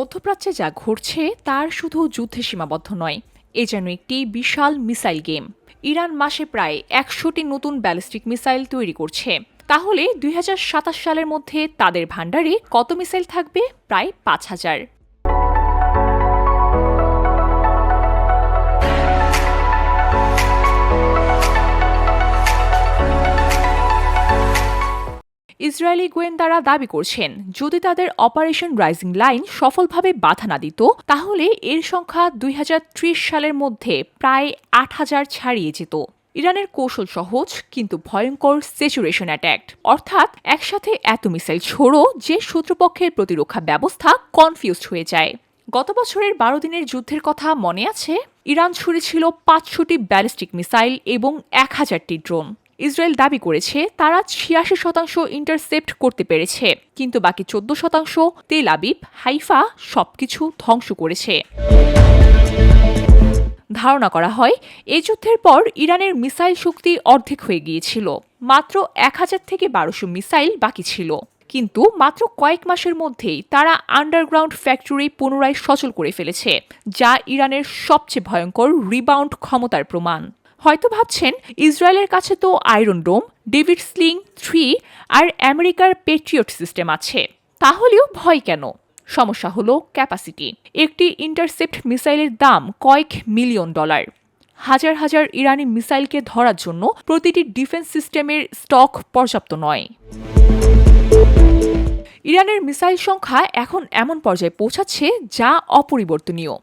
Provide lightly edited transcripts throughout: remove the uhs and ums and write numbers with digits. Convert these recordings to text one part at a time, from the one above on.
মধ্যপ্রাচ্যে যা ঘটছে তার শুধু যুদ্ধে সীমাবদ্ধ নয়, এ যেন একটি বিশাল মিসাইল গেম। ইরান মাসে প্রায় ১০০টি নতুন ব্যালিস্টিক মিসাইল তৈরি করছে। তাহলে ২০২৭ সালের মধ্যে তাদের ভান্ডারে কত মিসাইল থাকবে? প্রায় ৫,০০০। ইসরায়েলি গোয়েন্দারা দাবি করছেন, যদি তাদের অপারেশন রাইজিং লাইন সফলভাবে বাধা না দিত, তাহলে এর সংখ্যা ২০৩০ সালের মধ্যে প্রায় ৮,০০০ ছাড়িয়ে যেত। ইরানের কৌশল সহজ কিন্তু ভয়ঙ্কর স্যাচুরেশন অ্যাটাক, অর্থাৎ একসাথে এত মিসাইল ছোড়ো যে শত্রুপক্ষের প্রতিরক্ষা ব্যবস্থা কনফিউজড হয়ে যায়। গত বছরের ১২ দিনের যুদ্ধের কথা মনে আছে? ইরান ছুড়েছিল ৫০০টি ব্যালিস্টিক মিসাইল এবং ১,০০০টি ড্রোন। ইসরায়েল দাবি করেছে তারা ৮৬% ইন্টারসেপ্ট করতে পেরেছে, কিন্তু বাকি ১৪% তেল আবিব, হাইফা সবকিছু ধ্বংস করেছে। ধারণা করা হয় এই যুদ্ধের পর ইরানের মিসাইল শক্তি অর্ধেক হয়ে গিয়েছিল। মাত্র ১,০০০ থেকে ১,২০০ মিসাইল বাকি ছিল। কিন্তু মাত্র কয়েক মাসের মধ্যেই তারা আন্ডারগ্রাউন্ড ফ্যাক্টরি পুনরায় সচল করে ফেলেছে, যা ইরানের সবচেয়ে ভয়ঙ্কর রিবাউন্ড ক্ষমতার প্রমাণ। হয়তো ভাবছেন, ইসরায়েলের কাছে তো আয়রন ডোম, ডেভিড স্লিং 3 আর আমেরিকার পেট্রিয়ট সিস্টেম আছে, তাহলেও ভয় কেন? সমস্যা হলো ক্যাপাসিটি। একটি ইন্টারসেপ্ট মিসাইলের দাম কয়েক মিলিয়ন ডলার। হাজার হাজার ইরানি মিসাইলকে ধরার জন্য প্রতিটি ডিফেন্স সিস্টেমের স্টক পর্যাপ্ত নয়। ইরানের মিসাইল সংখ্যা এখন এমন পর্যায়ে পৌঁছাচ্ছে যা অপরিবর্তনীয়।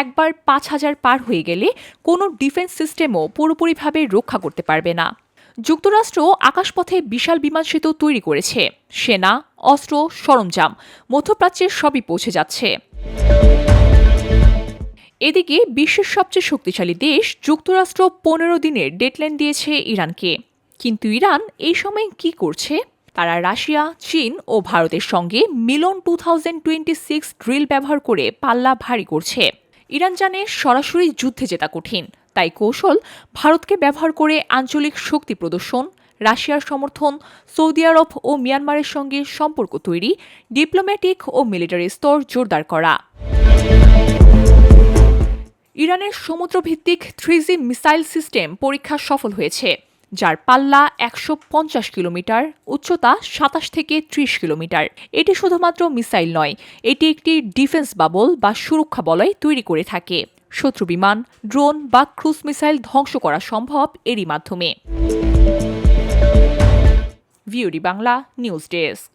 একবার ৫,০০০ পার হয়ে গেলে কোনো ডিফেন্স সিস্টেমও পুরোপুরিভাবে রক্ষা করতে পারবে না। যুক্তরাষ্ট্র আকাশপথে বিশাল বিমান সেতু তৈরি করেছে। সেনা, অস্ত্র, সরঞ্জাম মধ্যপ্রাচ্যের সবই পৌঁছে যাচ্ছে। এদিকে বিশ্বের সবচেয়ে শক্তিশালী দেশ যুক্তরাষ্ট্র ১৫ দিনের ডেডলাইন দিয়েছে ইরানকে। কিন্তু ইরান এই সময় কি করছে? তারা রাশিয়া, চীন ও ভারতের সঙ্গে মিলন 2026 ড্রিল ব্যবহার করে পাল্লা ভারী করছে। ইরান জানে সরাসরি যুদ্ধে জেতা কঠিন, তাই কৌশল ভারতকে ব্যবহার করে আঞ্চলিক শক্তি প্রদর্শন, রাশিয়ার সমর্থন, সৌদি আরব ও মিয়ানমারের সঙ্গে সম্পর্ক তৈরি, ডিপ্লোম্যাটিক ও মিলিটারি স্তর জোরদার করা। ইরানের সমুদ্রভিত্তিক 3G মিসাইল সিস্টেম পরীক্ষা সফল হয়েছে, যার পাল্লা ১৫০ কিলোমিটার, উচ্চতা ২৭ থেকে ৩০ কিলোমিটার। এটি শুধুমাত্র মিসাইল নয়, এটি একটি ডিফেন্স বাবল বা সুরক্ষা বলয় তৈরি করে থাকে। শত্রু বিমান, ড্রোন বা ক্রুজ মিসাইল ধ্বংস করা সম্ভব এরই মাধ্যমে। VOD Bangla news desk.